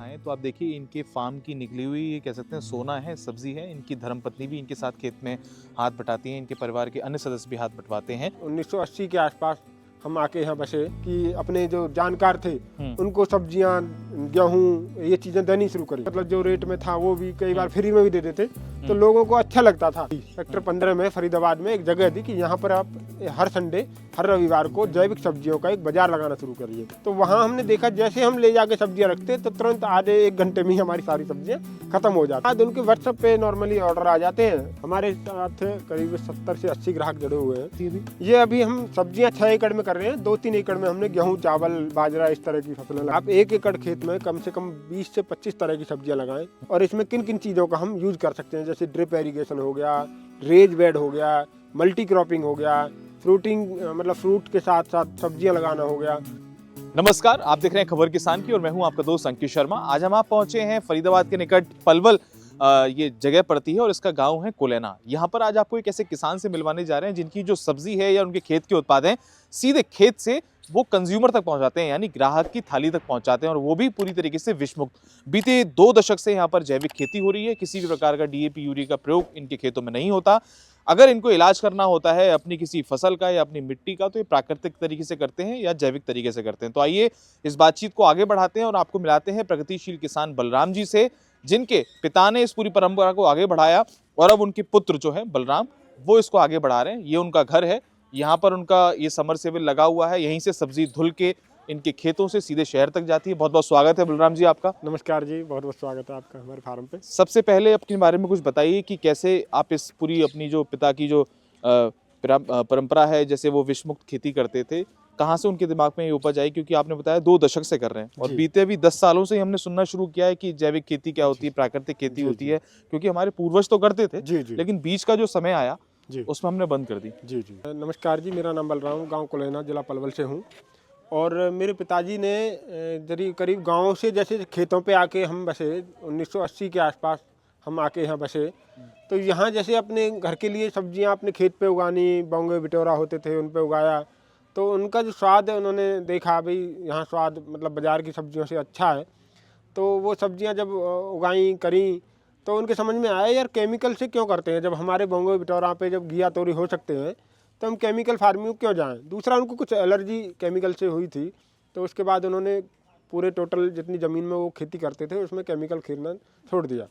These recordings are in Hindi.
आए तो आप देखिए इनके फार्म की निकली हुई ये कह सकते हैं सोना है, सब्जी है। इनकी धर्मपत्नी भी इनके साथ खेत में हाथ बटाती हैं, इनके परिवार के अन्य सदस्य भी हाथ बटवाते हैं। 1980 के आसपास हम आके यहाँ बसे कि अपने जो जानकार थे उनको सब्जियां, गेहूं, ये चीजें देनी शुरू करी। मतलब जो रेट में था वो भी कई बार फ्री में भी दे देते, तो लोगों को अच्छा लगता था। सेक्टर 15 में फरीदाबाद में एक जगह थी कि यहाँ पर आप हर संडे, हर रविवार को जैविक सब्जियों का एक बाजार लगाना शुरू करिए। तो वहाँ हमने देखा जैसे हम ले जाके सब्जियां रखते तो तुरंत आधे एक घंटे में ही हमारी सारी सब्जियां खत्म हो जाती। आज उनके व्हाट्सएप पे नॉर्मली ऑर्डर आ जाते हैं। हमारे साथ करीब 70 से 80 ग्राहक जुड़े हुए हैं। ये अभी हम सब्जियां 6 एकड़ में कर रहे हैं। 2-3 एकड़ में हमने गेहूं, चावल, बाजरा इस तरह की फसलें। आप 1 एकड़ खेत में कम से कम 20 से 25 तरह की सब्जियां लगाएं। और इसमें किन किन चीज़ों का हम यूज कर सकते हैं, जैसे ड्रिप इरिगेशन हो गया, रेज बेड हो गया, मल्टी क्रॉपिंग हो गया, फ्रूटिंग मतलब फ्रूट के साथ साथ सब्जियां लगाना हो गया। नमस्कार, आप देख रहे हैं खबर किसान की और मैं हूं आपका दोस्त अंकित शर्मा। आज हम आप पहुंचे हैं फरीदाबाद के निकट पलवल ये जगह पड़ती है और इसका गांव है कोलेना। यहाँ पर आज आपको एक ऐसे किसान से मिलवाने जा रहे हैं जिनकी जो सब्जी है या उनके खेत के उत्पाद हैं सीधे खेत से वो कंज्यूमर तक पहुंचाते हैं, यानी ग्राहक की थाली तक पहुंचाते हैं और वो भी पूरी तरीके से विषमुक्त। बीते 2 दशक से यहाँ पर जैविक खेती हो रही है। किसी भी प्रकार का डीएपी, यूरिया का प्रयोग इनके खेतों में नहीं होता। अगर इनको इलाज करना होता है अपनी किसी फसल का या अपनी मिट्टी का तो ये प्राकृतिक तरीके से करते हैं या जैविक तरीके से करते हैं। तो आइए इस बातचीत को आगे बढ़ाते हैं और आपको मिलाते हैं प्रगतिशील किसान बलराम जी से, जिनके पिता ने इस पूरी परंपरा को आगे बढ़ाया और अब उनके पुत्र जो है बलराम वो इसको आगे बढ़ा रहे हैं। ये उनका घर है, यहाँ पर उनका ये समरसेबल लगा हुआ है, यहीं से सब्जी धुल के इनके खेतों से सीधे शहर तक जाती है। बहुत बहुत स्वागत है बलराम जी आपका। नमस्कार जी, बहुत बहुत स्वागत है आपका हमारे फार्म पे। सबसे पहले अपने बारे में कुछ बताइए कि कैसे आप इस पूरी अपनी जो पिता की जो परंपरा है, जैसे वो विषमुक्त खेती करते थे, कहाँ से उनके दिमाग में ये उपज आई? क्योंकि आपने बताया 2 दशक से कर रहे हैं और बीते भी 10 सालों से हमने सुनना शुरू किया है कि जैविक खेती क्या होती है, प्राकृतिक खेती होती है, क्योंकि हमारे पूर्वज तो करते थे लेकिन बीच का जो समय आया उसमें हमने बंद कर दी। जी जी, नमस्कार जी, मेरा नाम बलराम, गांव कोलेना, जिला पलवल से हूँ। और मेरे पिताजी ने करीब गांव से जैसे खेतों पे आके हम बसे, 1980 के आसपास हम आके यहाँ बसे। तो यहाँ जैसे अपने घर के लिए सब्जियाँ अपने खेत पे उगानी, बौंगे बिटोरा होते थे उन पे उगाया। तो उनका जो स्वाद है उन्होंने देखा, भाई यहाँ स्वाद मतलब बाज़ार की सब्जियों से अच्छा है। तो वो सब्जियाँ जब उगाई करी तो उनके समझ में आया यार केमिकल से क्यों करते हैं, जब हमारे बौंगे बिटोरा पे जब घिया तोरी हो सकते हैं तो हम केमिकल फार्मिंग क्यों जाएं। दूसरा, उनको कुछ एलर्जी केमिकल से हुई थी। तो उसके बाद उन्होंने पूरे टोटल जितनी ज़मीन में वो खेती करते थे उसमें केमिकल खेलना छोड़ दिया।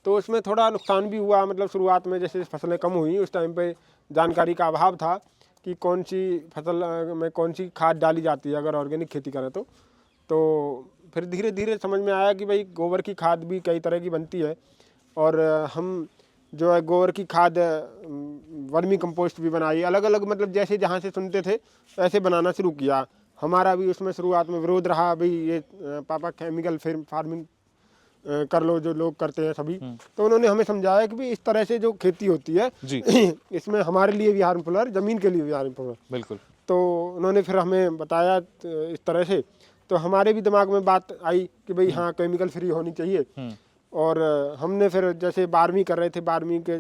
तो उसमें थोड़ा नुकसान भी हुआ। मतलब शुरुआत में जैसे फसलें कम हुई उस टाइम पे जानकारी का अभाव था कि कौन सी फसल में कौन सी खाद डाली जाती है अगर ऑर्गेनिक खेती करें तो फिर धीरे धीरे समझ में आया कि भाई गोबर की खाद भी कई तरह की बनती है और हम जो है गोबर की खाद वर्मी कंपोस्ट भी बनाई, अलग अलग मतलब जैसे जहाँ से सुनते थे ऐसे बनाना शुरू किया। हमारा भी उसमें शुरुआत में विरोध रहा, भाई ये पापा केमिकल फार्मिंग कर लो जो लोग करते हैं सभी। तो उन्होंने हमें समझाया कि भाई इस तरह से जो खेती होती है इसमें हमारे लिए भी हार्मफुल है, ज़मीन के लिए भी हार्मफुल है। बिल्कुल। तो उन्होंने फिर हमें बताया इस तरह से, तो हमारे भी दिमाग में बात आई कि भाई हाँ केमिकल फ्री होनी चाहिए। और हमने फिर जैसे 12वीं कर रहे थे, 12वीं के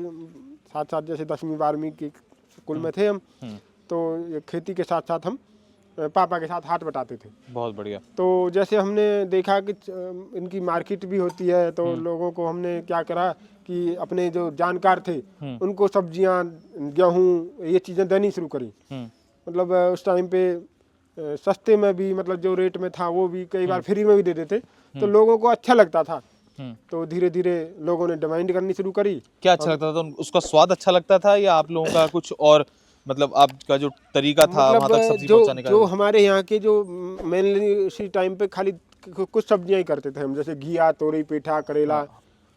साथ साथ जैसे 10वीं 12वीं के स्कूल में थे हम, तो ये खेती के साथ साथ हम पापा के साथ हाथ बटाते थे। बहुत बढ़िया। तो जैसे हमने देखा कि इनकी मार्केट भी होती है तो लोगों को हमने क्या करा कि अपने जो जानकार थे उनको सब्जियां, गेहूं, ये चीज़ें देनी शुरू करी। मतलब उस टाइम पे सस्ते में भी, मतलब जो रेट में था वो भी कई बार फ्री में भी दे देते, तो लोगों को अच्छा लगता था। तो धीरे धीरे लोगों ने डिमांड करनी शुरू करी। क्या अच्छा लगता था? उसका स्वाद अच्छा लगता था या आप लोगों का कुछ और मतलब आपका जो तरीका था मतलब वहाँ तक सब्जी पहुँचाने का? जो हमारे यहाँ के जो मेनली इसी टाइम पे खाली कुछ सब्जियां ही करते थे हम, जैसे घिया, तोरी, पेठा, करेला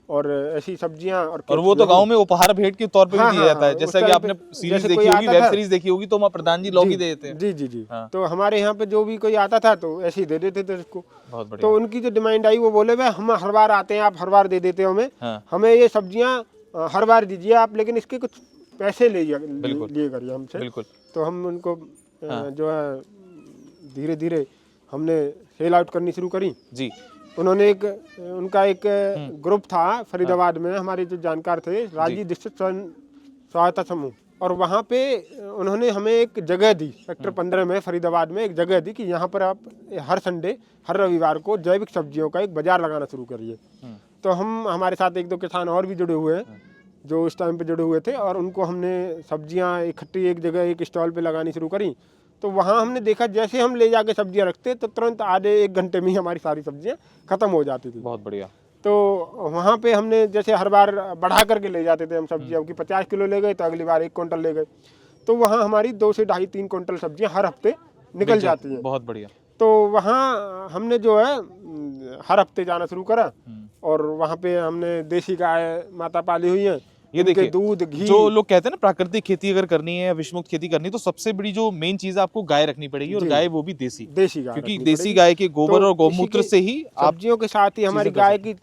और ऐसी सब्जियां। और वो तो गांव में उपहार भेंट के तौर पे भी दिया जाता है। जैसा कि आपने सीरीज देखी होगी, वेब सीरीज देखी होगी, तो वहाँ प्रधान जी लौकी दे देते हैं। जी जी जी। तो हमारे यहाँ पे जो भी कोई आता था तो ऐसे ही दे देते थे उसको। बहुत बढ़िया। तो उनकी जो डिमांड आई वो बोले भाई हम हर बार आते हैं, आप हर बार दे देते हो हमें, हमें ये सब्जियां हर बार दीजिए आप, लेकिन इसके कुछ पैसे लिए करिए हमसे। बिल्कुल। तो हम उनको जो है धीरे धीरे हमने सेल आउट करनी शुरू करी जी। उन्होंने उनका एक ग्रुप था फरीदाबाद में, हमारे जो जानकार थे, राज्य डिस्ट्रिक्ट स्वयं सहायता समूह, और वहाँ पे उन्होंने हमें एक जगह दी, सेक्टर 15 में फरीदाबाद में एक जगह दी कि यहाँ पर आप हर संडे, हर रविवार को जैविक सब्जियों का एक बाजार लगाना शुरू करिए। तो हम, हमारे साथ एक दो किसान और भी जुड़े हुए हैं जो इस टाइम पे जुड़े हुए थे, और उनको हमने सब्जियां इकट्ठी एक जगह एक स्टॉल पे लगानी शुरू करी। तो वहाँ हमने देखा जैसे हम ले जाके सब्जियां रखते तो तुरंत आधे एक घंटे में ही हमारी सारी सब्जियां खत्म हो जाती थी। बहुत बढ़िया। तो वहाँ पे हमने जैसे हर बार बढ़ा करके ले जाते थे हम सब्जियां, कि 50 किलो ले गए तो अगली बार 1 क्विंटल ले गए। तो वहाँ हमारी 2 से ढाई 3 क्विंटल सब्जियां हर हफ्ते निकल जाती हैं। बहुत बढ़िया। तो वहाँ हमने जो है हर हफ्ते जाना शुरू करा, और वहाँ पे हमने देसी गाय माता पाली हुई है, ये देखिए दूध घी। जो लोग कहते हैं ना प्राकृतिक खेती अगर करनी है, विषमुक्त खेती करनी है, तो सबसे बड़ी जो मेन चीज आपको गाय रखनी पड़ेगी, और गाय वो भी देसी गाय, क्योंकि देसी गाय के गोबर और गौमूत्र से ही आप सब्जियों के साथ ही हमारी गाय की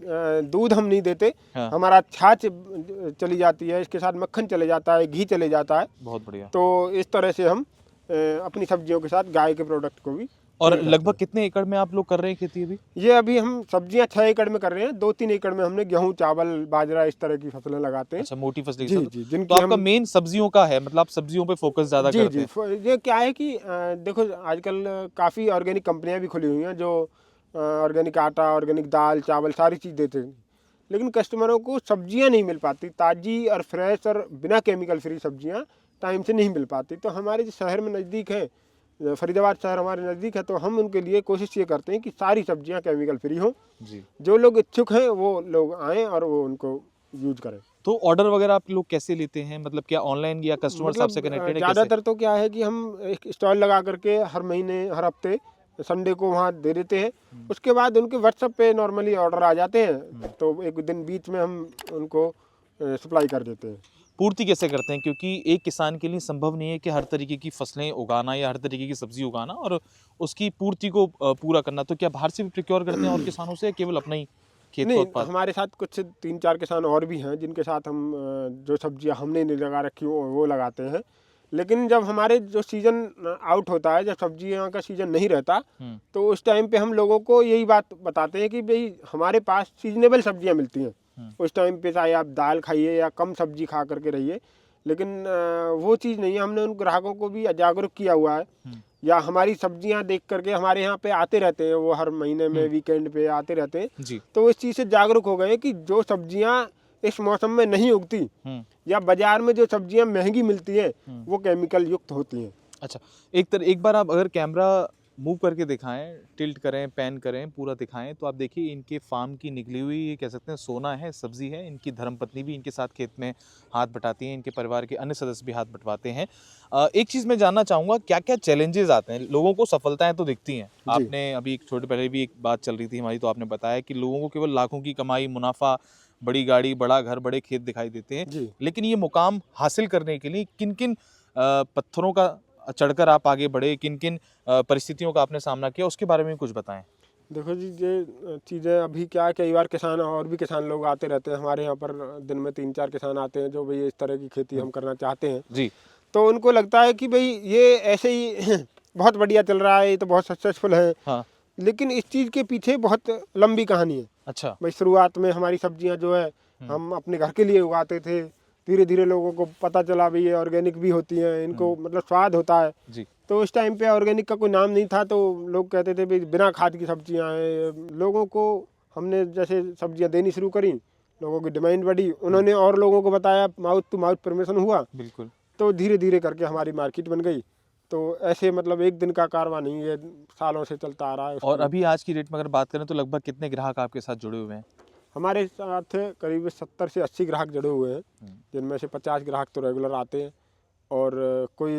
दूध हम नहीं देते। हाँ। हमारा छाछ चली जाती है, इसके साथ मक्खन चले जाता है, घी चले जाता है। बहुत बढ़िया। तो इस तरह से हम अपनी सब्जियों के साथ गाय के प्रोडक्ट को भी। और लगभग कितने एकड़ में आप लोग कर रहे हैं खेती अभी? ये अभी हम सब्जियां 6 एकड़ में कर रहे हैं। 2-3 एकड़ में हमने गेहूं, चावल, बाजरा इस तरह की फसलें लगाते हैं। अच्छा, मोटी फसलें। जी जी, जिनकी तो आपका मेन सब्जियों का है, मतलब आप सब्जियों पे फोकस ज्यादा करते हैं? जी, ये क्या है कि देखो आजकल काफ़ी ऑर्गेनिक कंपनियां भी खुली हुई हैं जो ऑर्गेनिक आटा, ऑर्गेनिक दाल, चावल सारी चीज़ देते हैं, लेकिन कस्टमरों को सब्जियां नहीं मिल पाती ताज़ी और फ्रेश और बिना केमिकल फ्री सब्जियां टाइम से नहीं मिल पाती। तो हमारे जो शहर में नज़दीक है, फरीदाबाद शहर हमारे नज़दीक है, तो हम उनके लिए कोशिश ये करते हैं कि सारी सब्जियां केमिकल फ्री हों। जी। जो लोग इच्छुक हैं वो लोग आएँ और वो उनको यूज करें। तो ऑर्डर वगैरह आप लोग कैसे लेते हैं, मतलब क्या ऑनलाइन या कस्टमर मतलब से कनेक्टेड है? ज़्यादातर तो क्या है कि हम एक स्टॉल लगा करके हर महीने, हर हफ्ते संडे को वहाँ दे देते हैं। उसके बाद उनके व्हाट्सएप पे नॉर्मली ऑर्डर आ जाते हैं, तो एक दिन बीच में हम उनको सप्लाई कर देते हैं। पूर्ति कैसे करते हैं, क्योंकि एक किसान के लिए संभव नहीं है कि हर तरीके की फसलें उगाना या हर तरीके की सब्जी उगाना और उसकी पूर्ति को पूरा करना, तो क्या बाहर से भी प्रोक्योर करते हैं और किसानों से, केवल अपना ही खेत का उत्पाद? हमारे साथ कुछ 3-4 किसान और भी हैं जिनके साथ हम जो सब्जियां हमने नहीं लगा रखी वो लगाते हैं। लेकिन जब हमारे जो सीजन आउट होता है, जब सब्जियां का सीजन नहीं रहता, तो उस टाइम पे हम लोगों को यही बात बताते हैं कि भाई हमारे पास सीजनेबल सब्जियां मिलती हैं। उस टाइम पे चाहे आप दाल खाइए या कम सब्जी खा करके रहिए, लेकिन वो चीज़ नहीं है। हमने उन ग्राहकों को भी जागरूक किया हुआ है, या हमारी सब्जियां देख करके हमारे यहाँ पे आते रहते हैं, वो हर महीने में वीकेंड पे आते रहते हैं जी। तो इस चीज़ से जागरूक हो गए कि जो सब्जियां इस मौसम में नहीं उगती या बाजार में जो सब्जियां महंगी मिलती हैं वो केमिकल युक्त होती हैं। अच्छा, एक बार आप अगर कैमरा मूव करके दिखाएं, टिल्ट करें, पैन करें, पूरा दिखाएं, तो आप देखिए इनके फार्म की निकली हुई, ये कह सकते हैं सोना है, सब्जी है। इनकी धर्मपत्नी भी इनके साथ खेत में हाथ बटाती हैं, इनके परिवार के अन्य सदस्य भी हाथ बटवाते हैं। एक चीज़ मैं जानना चाहूँगा, क्या क्या चैलेंजेस आते हैं? लोगों को सफलताएं तो दिखती हैं, आपने अभी एक छोटे पहले भी एक बात चल रही थी हमारी, तो आपने बताया कि लोगों को केवल लाखों की कमाई, मुनाफा, बड़ी गाड़ी, बड़ा घर, बड़े खेत दिखाई देते हैं, लेकिन ये मुकाम हासिल करने के लिए किन किन पत्थरों का चढ़कर आप आगे बढ़े, किन किन परिस्थितियों का आपने सामना किया, उसके बारे में कुछ बताएं। देखो जी, ये चीज़ें अभी क्या है, कई बार किसान और भी किसान लोग आते रहते हैं हमारे यहाँ पर। दिन में 3-4 किसान आते हैं जो भाई इस तरह की खेती हम करना चाहते हैं जी। तो उनको लगता है कि भाई ये ऐसे ही बहुत बढ़िया चल रहा है, ये तो बहुत सक्सेसफुल है। हाँ। लेकिन इस चीज़ के पीछे बहुत लंबी कहानी है। अच्छा। भाई शुरुआत में हमारी सब्जियाँ जो है हम अपने घर के लिए उगाते थे, धीरे धीरे लोगों को पता चला भाई ये ऑर्गेनिक भी होती हैं, इनको मतलब स्वाद होता है जी। तो उस टाइम पे ऑर्गेनिक का कोई नाम नहीं था, तो लोग कहते थे भाई बिना खाद की सब्जियां हैं। लोगों को हमने जैसे सब्जियां देनी शुरू करी, लोगों की डिमांड बढ़ी, उन्होंने और लोगों को बताया, माउथ टू माउथ प्रमोशन हुआ बिल्कुल। तो धीरे धीरे करके हमारी मार्केट बन गई। तो ऐसे मतलब एक दिन का कारवां नहीं है, सालों से चलता आ रहा है। और अभी आज की डेट में अगर बात करें तो लगभग कितने ग्राहक आपके साथ जुड़े हुए हैं? हमारे साथ करीब 70 से 80 ग्राहक जुड़े हुए हैं, जिनमें से 50 ग्राहक तो रेगुलर आते हैं और कोई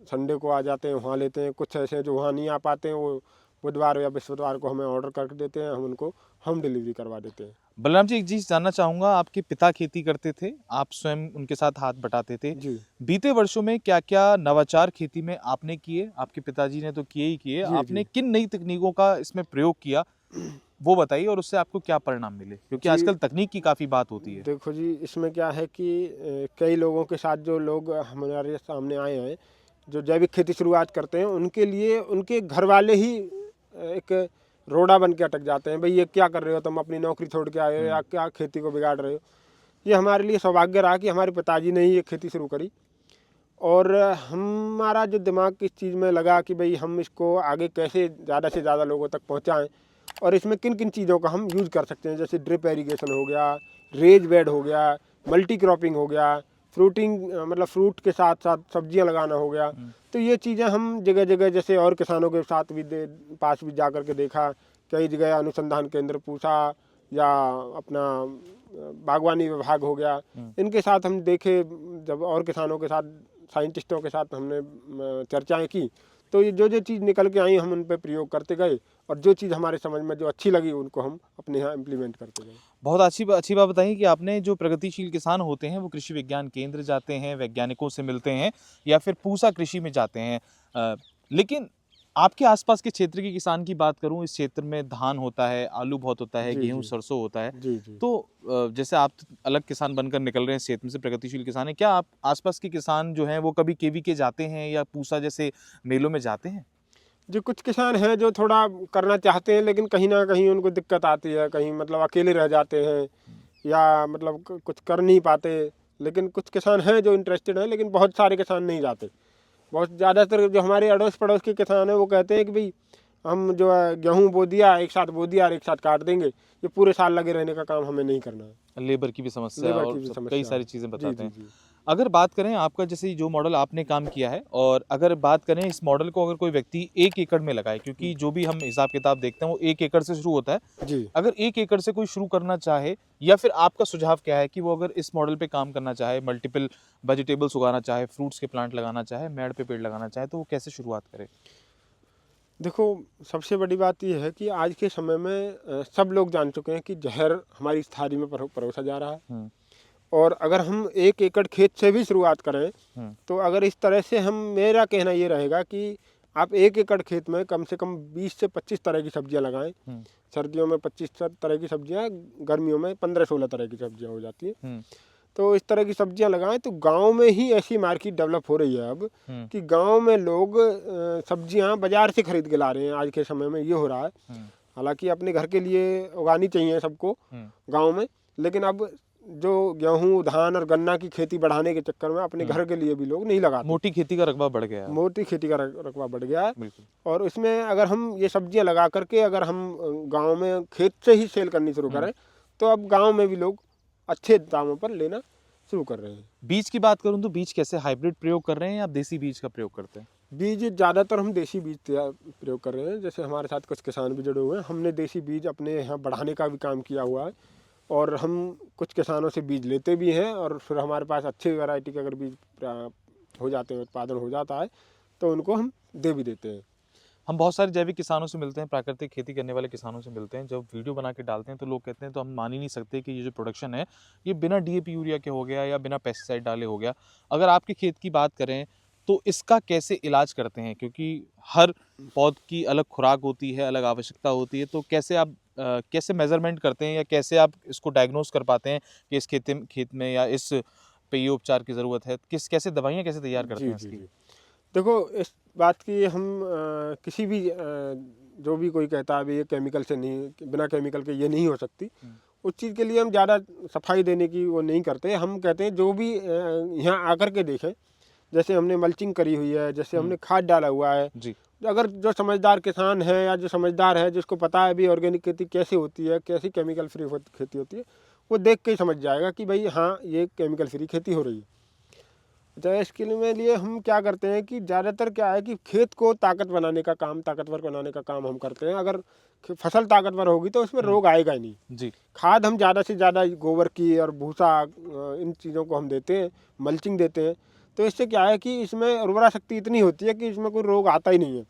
संडे को आ जाते हैं, वहाँ लेते हैं। कुछ ऐसे जो वहाँ नहीं आ पाते हैं, वो बुधवार या बृहस्पतिवार को हमें ऑर्डर कर देते हैं, हम उनको होम डिलीवरी करवा देते हैं। बलराम जी, एक चीज़ जानना चाहूँगा, आपके पिता खेती करते थे, आप स्वयं उनके साथ हाथ बटाते थे जी। बीते वर्षों में क्या क्या नवाचार खेती में आपने किए? आपके पिताजी ने तो किए ही किए, आपने किन नई तकनीकों का इसमें प्रयोग किया वो बताइए, और उससे आपको क्या परिणाम मिले, क्योंकि आजकल तकनीक की काफ़ी बात होती है। देखो जी, इसमें क्या है कि कई लोगों के साथ जो लोग हमारे सामने आए हैं जो जैविक खेती शुरुआत करते हैं, उनके लिए उनके घर वाले ही एक रोड़ा बन के अटक जाते हैं। भाई ये क्या कर रहे हो तुम, अपनी नौकरी छोड़ के आए हो या क्या खेती को बिगाड़ रहे हो। ये हमारे लिए सौभाग्य रहा कि हमारे पिताजी ने ही ये खेती शुरू करी और हमारा जो दिमाग इस चीज़ में लगा कि भाई हम इसको आगे कैसे ज़्यादा से ज़्यादा लोगों तक पहुंचाएं और इसमें किन किन चीज़ों का हम यूज़ कर सकते हैं, जैसे ड्रिप एरीगेशन हो गया, रेज बेड हो गया, मल्टी क्रॉपिंग हो गया, फ्रूटिंग मतलब फ्रूट के साथ साथ सब्जियां लगाना हो गया। तो ये चीज़ें हम जगह जगह जैसे और किसानों के साथ भी पास भी जा कर के देखा, कई जगह अनुसंधान केंद्र पूछा या अपना बागवानी विभाग हो गया, इनके साथ हम देखे, जब और किसानों के साथ साइंटिस्टों के साथ हमने चर्चाएं की, तो ये जो चीज़ निकल के आई हम उन पर प्रयोग करते गए और जो चीज़ हमारे समझ में जो अच्छी लगी उनको हम अपने यहाँ इम्प्लीमेंट करते गए। बहुत अच्छी बात बताई कि आपने जो प्रगतिशील किसान होते हैं वो कृषि विज्ञान केंद्र जाते हैं, वैज्ञानिकों से मिलते हैं या फिर पूसा कृषि में जाते हैं। लेकिन आपके आसपास के क्षेत्र के किसान की बात करूं, इस क्षेत्र में धान होता है, आलू बहुत होता है, जी, गेहूं जी। सरसों होता है। जी, जी। तो जैसे आप अलग किसान बनकर निकल रहे हैं इस क्षेत्र में से, प्रगतिशील किसान है, क्या आप आसपास के किसान जो हैं वो कभी केवीके जाते हैं या पूसा जैसे मेलों में जाते हैं? जो कुछ किसान हैं जो थोड़ा करना चाहते हैं लेकिन कहीं ना कहीं उनको दिक्कत आती है, कहीं मतलब अकेले रह जाते हैं या मतलब कुछ कर नहीं पाते। लेकिन कुछ किसान हैं जो इंटरेस्टेड हैं, लेकिन बहुत सारे किसान नहीं जाते। बहुत ज़्यादातर जो हमारे अड़ोस पड़ोस के किसान हैं वो कहते हैं कि भाई हम जो है गेहूँ बो दिया, एक साथ बो दिया और एक साथ काट देंगे, ये पूरे साल लगे रहने का काम हमें नहीं करना है। लेबर की भी समस्या लेबर की और भी कई समस्या है। सारी चीज़ें जी, बताते जी, हैं। जी। अगर बात करें आपका जैसे जो मॉडल आपने काम किया है और अगर बात करें इस मॉडल को अगर कोई व्यक्ति 1 एकड़ में लगाए, क्योंकि जो भी हम हिसाब किताब देखते हैं वो 1 एकड़ से शुरू होता है। जी। अगर 1 एकड़ से कोई शुरू करना चाहे या फिर आपका सुझाव क्या है कि वो अगर इस मॉडल पे काम करना चाहे, मल्टीपल वेजिटेबल्स उगाना चाहे, फ्रूट्स के प्लांट लगाना चाहे, मेड़ पे पेड़ लगाना चाहे, तो वो कैसे शुरुआत करे? देखो, सबसे बड़ी बात ये है कि आज के समय में सब लोग जान चुके हैं कि जहर हमारी इस थाली में परोसा जा रहा है। हुँ, और अगर हम 1 एकड़ खेत से भी शुरुआत करें, हुँ, तो अगर इस तरह से हम, मेरा कहना ये रहेगा कि आप 1 एकड़ खेत में कम से कम 20 से 25 तरह की सब्जियां लगाएं। हुँ, सर्दियों में 25 तरह की सब्जियां, गर्मियों में 15-16 तरह की सब्जियां हो जाती हैं। हुँ, तो इस तरह की सब्जियां लगाएं तो गांव में ही ऐसी मार्केट डेवलप हो रही है अब हुँ, कि गांव में लोग सब्जियां बाजार से खरीद के ला रहे हैं। आज के समय में ये हो रहा है। हुँ, हालांकि अपने घर के लिए उगानी चाहिए सबको हुँ, गांव में, लेकिन अब जो गेहूं धान और गन्ना की खेती बढ़ाने के चक्कर में अपने हुँ। घर के लिए भी लोग नहीं लगाते। मोटी खेती का रकबा बढ़ गया है अब। मोटी खेती का रकबा बढ़ गया है। बिल्कुल। और इसमें अगर हम ये सब्जियां लगा करके अगर हम गांव में खेत से ही सेल करनी शुरू करें, तो अब गांव में भी लोग अच्छे दामों पर लेना शुरू कर रहे हैं। बीज की बात करूँ तो बीज कैसे हाइब्रिड प्रयोग कर रहे हैं या आप देसी बीज का प्रयोग करते हैं? बीज ज़्यादातर हम देसी बीज प्रयोग कर रहे हैं। जैसे हमारे साथ कुछ किसान भी जुड़े हुए हैं, हमने देसी बीज अपने यहाँ बढ़ाने का भी काम किया हुआ है और हम कुछ किसानों से बीज लेते भी हैं और फिर हमारे पास अच्छी वैरायटी के अगर बीज हो जाते हैं, उत्पादन हो जाता है, तो उनको हम दे भी देते हैं। हम बहुत सारे जैविक किसानों से मिलते हैं, प्राकृतिक खेती करने वाले किसानों से मिलते हैं। जब वीडियो बना के डालते हैं तो लोग कहते हैं तो हम मान ही नहीं सकते कि ये जो प्रोडक्शन है ये बिना डीएपी यूरिया के हो गया या बिना पेस्टिसाइड डाले हो गया। अगर आपके खेत की बात करें तो इसका कैसे इलाज करते हैं? क्योंकि हर पौध की अलग खुराक होती है, अलग आवश्यकता होती है, तो कैसे आप कैसे मेजरमेंट करते हैं या कैसे आप इसको डायग्नोज कर पाते हैं कि इस खेत में या इस पे ये उपचार की ज़रूरत है? कैसे दवाइयाँ कैसे तैयार करते जी, हैं जी, इसकी? जी। देखो, इस बात की हम किसी भी जो भी कोई कहता है भी ये केमिकल से नहीं, बिना केमिकल के ये नहीं हो सकती, उस चीज़ के लिए हम ज़्यादा सफाई देने की वो नहीं करते। हम कहते हैं जो भी यहाँ आकर के देखें, जैसे हमने मल्चिंग करी हुई है, जैसे हमने खाद डाला हुआ है, जी। अगर जो समझदार किसान है या जो समझदार है जिसको पता है भी ऑर्गेनिक खेती कैसे होती है, कैसी केमिकल फ्री खेती होती है, वो देख के ही समझ जाएगा कि भाई हाँ, ये केमिकल फ्री खेती हो रही है। तो इसके लिए हम क्या करते हैं कि ज़्यादातर क्या है कि खेत को ताकतवर बनाने का काम हम करते हैं। अगर फसल ताकतवर होगी तो उसमें रोग आएगा ही नहीं। जी। खाद हम ज़्यादा से ज़्यादा गोबर की और भूसा, इन चीज़ों को हम देते हैं, मल्चिंग देते हैं। तो इससे क्या है कि इसमें उर्वरा शक्ति इतनी होती है कि इसमें कोई रोग आता ही नहीं है।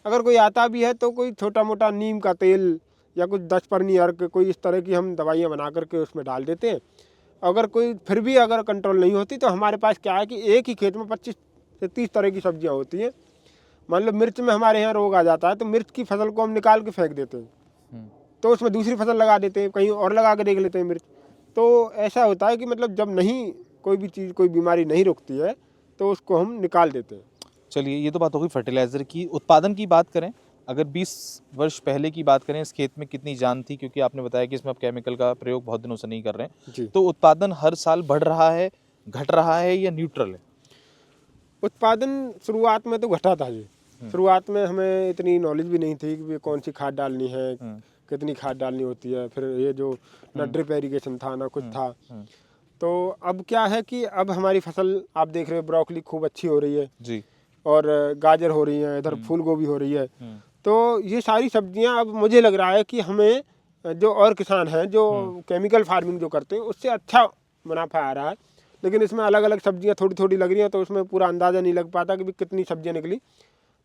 अगर कोई आता भी है तो कोई छोटा मोटा नीम का तेल या कुछ 10 परनी अर्क, कोई इस तरह की हम दवाइयाँ बना करके उसमें डाल देते हैं। अगर कोई फिर भी अगर कंट्रोल नहीं होती तो हमारे पास क्या है कि एक ही खेत में 25 से 30 तरह की सब्जियां होती हैं। मान लो मिर्च में हमारे यहाँ रोग आ जाता है तो मिर्च की फसल को हम निकाल के फेंक देते हैं, तो उसमें दूसरी फसल लगा देते हैं, कहीं और लगा के देख लेते हैं मिर्च। तो ऐसा होता है कि मतलब जब नहीं कोई भी चीज़, कोई बीमारी नहीं रुकती है तो उसको हम निकाल देते हैं। चलिए, ये तो बात हो गई फर्टिलाइज़र की। उत्पादन की बात करें, अगर 20 वर्ष पहले की बात करें, इस खेत में कितनी जान थी? क्योंकि आपने बताया कि इसमें आप केमिकल का प्रयोग बहुत दिनों से नहीं कर रहे हैं। जी। तो उत्पादन हर साल बढ़ रहा है, घट रहा है या न्यूट्रल है? उत्पादन शुरुआत में तो घटा था जी। शुरुआत में हमें इतनी नॉलेज भी नहीं थी कि कौन सी खाद डालनी है, कितनी खाद डालनी होती है। फिर ये जो ना ड्रिप इरिगेशन था ना कुछ था। तो अब क्या है कि अब हमारी फसल आप देख रहे हो, ब्रोकली खूब अच्छी हो रही है जी। और गाजर हो रही है, इधर फूल गोभी हो रही है। तो ये सारी सब्जियां अब मुझे लग रहा है कि हमें जो और किसान हैं जो केमिकल फार्मिंग जो करते हैं उससे अच्छा मुनाफा आ रहा है। लेकिन इसमें अलग अलग सब्जियां थोड़ी थोड़ी लग रही हैं, तो उसमें पूरा अंदाज़ा नहीं लग पाता कि भी कितनी सब्जियां निकली।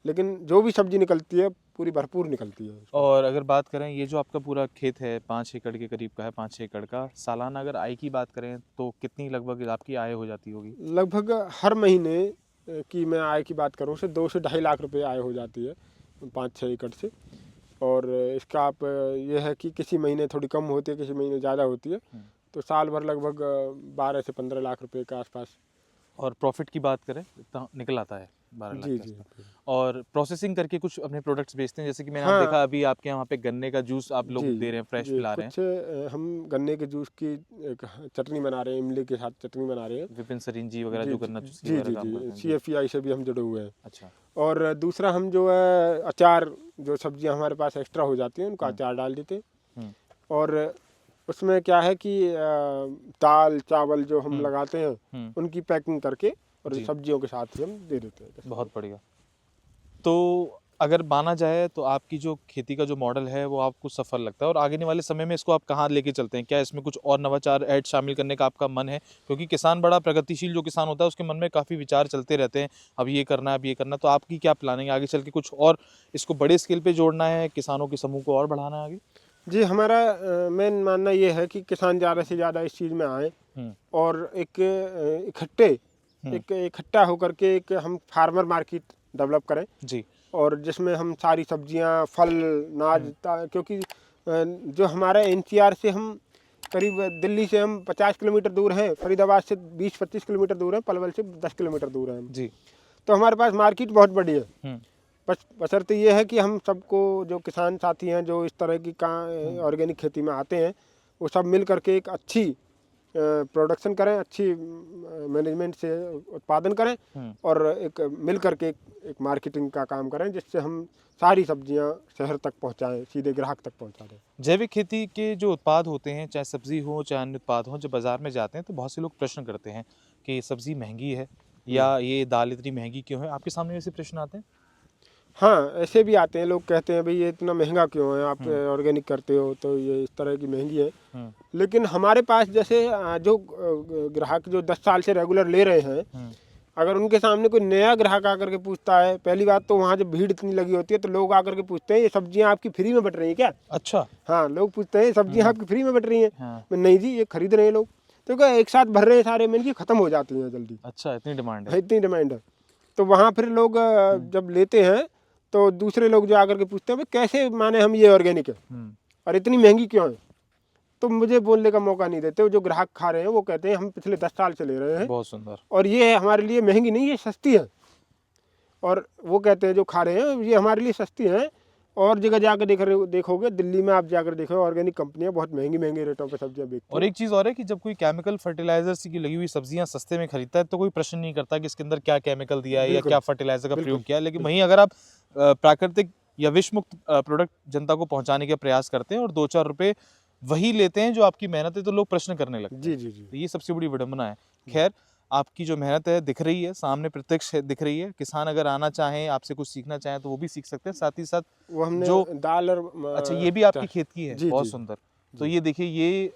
लेकिन जो भी सब्जी निकलती है पूरी भरपूर निकलती है। और अगर बात करें, ये जो आपका पूरा खेत है 5 एकड़ के करीब का है, 5-6 एकड़ का, सालाना अगर आय की बात करें तो कितनी लगभग आपकी आय हो जाती होगी? लगभग हर महीने की मैं आय की बात करूँ से 2 से ढाई लाख रुपए आय हो जाती है 5-6 एकड़ से। और इसका आप ये है कि किसी महीने थोड़ी कम होती है, किसी महीने ज़्यादा होती है। तो साल भर लगभग 12 से 15 लाख रुपए के आसपास। और प्रॉफिट की बात करें इतना निकल आता है 12 लाख जी के जी। आसपास। और प्रोसेसिंग करके कुछ अपने प्रोडक्ट्स बेचते हैं, जैसे कि मैंने आप हाँ देखा अभी आपके यहाँ पे गन्ने का जूस आप लोग जी दे रहे हैं, फ्रेश जी। पिला रहे हैं। कुछ हम गन्ने के जूस की एक चटनी बना रहे हैं, इमली के साथ चटनी बना रहे हैं। विपिन सरिंजी वगैरह जी जो जी गन्ना चुस्की जी वगैरह जी काम करते जी। हैं जी। CFEI से भी हम जुड़े हुए हैं। अच्छा। और दूसरा हम जो है अचार, जो सब्जियां हमारे पास एक्स्ट्रा हो जाती हैं उनका अचार डाल देते हैं। और उसमें क्या है कि दाल चावल जो हम लगाते हैं उनकी पैकिंग करके और जी। सब्जियों के साथ ही हम दे देते हैं। बहुत बढ़िया। तो अगर माना जाए तो आपकी जो खेती का जो मॉडल है वो आपको सफल लगता है, और आगे वाले समय में इसको आप कहाँ लेके चलते हैं? क्या इसमें कुछ और नवाचार ऐड शामिल करने का आपका मन है? क्योंकि किसान बड़ा प्रगतिशील जो किसान होता है उसके मन में काफ़ी विचार चलते रहते हैं, अब ये करना है, अब ये करना है। तो आपकी क्या प्लानिंग है आगे चल के? कुछ और इसको बड़े स्केल पे जोड़ना है, किसानों के समूह को और बढ़ाना है आगे? जी, हमारा मेन मानना ये है कि किसान ज़्यादा से ज़्यादा इस चीज़ में आए और एक इकट्ठा होकर के एक हम फार्मर मार्केट डेवलप करें जी। और जिसमें हम सारी सब्जियां, फल, नाज क्योंकि जो हमारा NCR से हम करीब दिल्ली से हम 50 किलोमीटर दूर हैं, फरीदाबाद से 20-25 किलोमीटर दूर हैं, पलवल से 10 किलोमीटर दूर हैं हम। जी। तो हमारे पास मार्केट बहुत बड़ी है। बशर्ते ये है कि हम सबको, जो किसान साथी हैं जो इस तरह की ऑर्गेनिक खेती में आते हैं, वो सब मिल करके एक अच्छी प्रोडक्शन करें, अच्छी मैनेजमेंट से उत्पादन करें और एक मिल करके एक मार्केटिंग का काम करें, जिससे हम सारी सब्जियां शहर तक पहुंचाएं, सीधे ग्राहक तक पहुंचा दें। जैविक खेती के जो उत्पाद होते हैं, चाहे सब्जी हो चाहे अन्य उत्पाद हो, जब बाजार में जाते हैं तो बहुत से लोग प्रश्न करते हैं कि ये सब्जी महंगी है या ये दाल इतनी महंगी क्यों है? आपके सामने ऐसे प्रश्न आते हैं? हाँ, ऐसे भी आते हैं, लोग कहते हैं भाई ये इतना महंगा क्यों है, आप ऑर्गेनिक करते हो तो ये इस तरह की महंगी है। लेकिन हमारे पास जैसे जो ग्राहक जो 10 साल से रेगुलर ले रहे हैं, अगर उनके सामने कोई नया ग्राहक आकर के पूछता है, पहली बात तो वहाँ जब भीड़ इतनी लगी होती है तो लोग आकर के पूछते हैं ये सब्जियाँ आपकी फ्री में बट रही हैं क्या? अच्छा। हाँ, लोग पूछते हैं सब्जियाँ आपकी फ्री में बट रही हैं? हाँ। नहीं जी, ये खरीद रहे हैं लोग। तो क्या एक साथ भर रहे हैं सारे, में खत्म हो जाती हैं जल्दी। अच्छा, इतनी डिमांड है? हाँ, इतनी डिमांड है। तो वहाँ फिर लोग जब लेते हैं तो दूसरे लोग जो आकर के पूछते हैं भाई कैसे माने हम ये ऑर्गेनिक है और इतनी महंगी क्यों है? तो मुझे बोलने का मौका नहीं देते। जो ग्राहक खा रहे हैं वो कहते हैं हम पिछले 10 साल से ले रहे हैं। बहुत सुंदर। और ये हमारे लिए महंगी नहीं, ये सस्ती है। और वो कहते हैं जो खा रहे हैं ये हमारे लिए सस्ती है। और जगह जाकर देखोगे, दिल्ली में आप जाकर देखो, ऑर्गेनिक कंपनियां बहुत महंगे रेटों पे सब्जियां बेचती हैं। और एक चीज़ और है कि जब कोई केमिकल फर्टिलाइजर की लगी हुई सब्जियां सस्ते में खरीदता है तो कोई प्रश्न नहीं करता कि इसके अंदर क्या केमिकल दिया है या क्या फर्टिलाइजर का प्रयोग किया है। लेकिन वहीं अगर आप प्राकृतिक या विष मुक्त प्रोडक्ट जनता को पहुंचाने का प्रयास करते हैं और 2-4 रुपए वही लेते हैं जो आपकी मेहनत है, तो लोग प्रश्न करने लगते हैं। जी जी जी। तो ये सबसे बड़ी विडंबना है। खैर, आपकी जो मेहनत है दिख रही है, सामने प्रत्यक्ष दिख रही है। किसान अगर आना चाहें, आपसे कुछ सीखना चाहें तो वो भी सीख सकते हैं। साथ ही साथ वो हमने जो दाल और अच्छा, ये भी आपकी खेत की है? जी, बहुत जी, सुंदर। तो ये देखिए, ये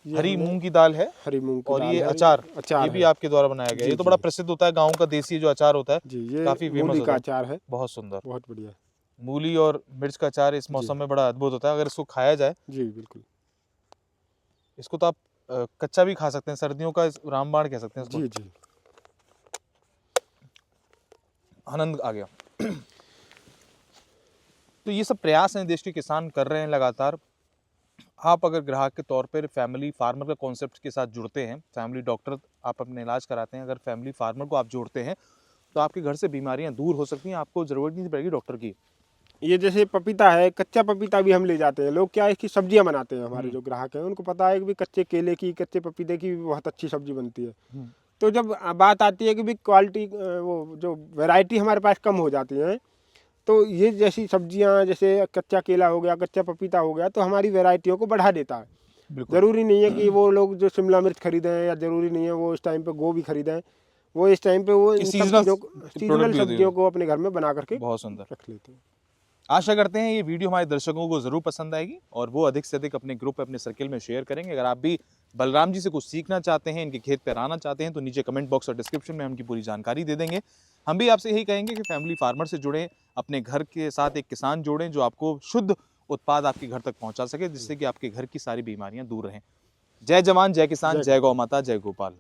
हरी हमने मूंग की दाल है हरी मूंग की और दाल ये है, अचार ये भी है। आपके द्वारा बनाया गया है। जी, ये तो जी। बड़ा प्रसिद्ध होता है, गाँव का देसी जो अचार होता है, जी, ये काफी फेमस मूली होता का है। अचार है, बहुत सुंदर। बहुत बढ़िया। मूली और मिर्च का अचार इस मौसम में बड़ा अद्भुत होता है। अगर इसको खाया जाए, जी बिल्कुल। इसको तो आप कच्चा भी खा सकते हैं, सर्दियों का रामबाण कह सकते हैं इसको। जी जी। आनंद आ गया। तो ये सब प्रयास हैं देश के किसान कर रहे हैं लगातार। आप अगर ग्राहक के तौर पर फैमिली फार्मर का कॉन्सेप्ट के साथ जुड़ते हैं, फैमिली डॉक्टर आप अपने इलाज कराते हैं, अगर फैमिली फार्मर को आप जोड़ते हैं तो आपके घर से बीमारियां दूर हो सकती हैं, आपको ज़रूरत नहीं पड़ेगी डॉक्टर की। ये जैसे पपीता है, कच्चा पपीता भी हम ले जाते हैं। लोग क्या है कि सब्जियां बनाते हैं, हमारे जो ग्राहक हैं उनको पता है कि भी कच्चे केले की, कच्चे पपीते की भी बहुत अच्छी सब्जी बनती है। तो जब बात आती है कि भी क्वालिटी वो जो वैरायटी हमारे पास कम हो जाती है, तो ये जैसी सब्जियां जैसे कच्चा केला हो गया, कच्चा पपीता हो गया, तो हमारी वैरायटियों को बढ़ा देता है। बिल्कुल। ज़रूरी नहीं है कि वो लोग जो शिमला मिर्च खरीदें, या ज़रूरी नहीं है वो इस टाइम पे गोभी खरीदें। वो इस टाइम पे वो ये इन सब सीजनल चीज़ों प्रोडक्ट सीजनल भी होती है। सब्जियों को अपने घर में बना करके बहुत सुंदर। रख लेते हैं। आशा करते हैं ये वीडियो हमारे दर्शकों को जरूर पसंद आएगी और वो अधिक से अधिक अपने ग्रुप अपने सर्किल में शेयर करेंगे। अगर आप भी बलराम जी से कुछ सीखना चाहते हैं, इनके खेत पर आना चाहते हैं, तो नीचे कमेंट बॉक्स और डिस्क्रिप्शन में हम उनकी पूरी जानकारी दे देंगे। हम भी आपसे यही कहेंगे कि फैमिली फार्मर से जुड़ें, अपने घर के साथ एक किसान जोड़ें जो आपको शुद्ध उत्पाद आपके घर तक पहुंचा सके, जिससे कि आपके घर की सारी बीमारियां दूर रहें। जय जवान, जय किसान, जय जय गौ माता, जय गोपाल।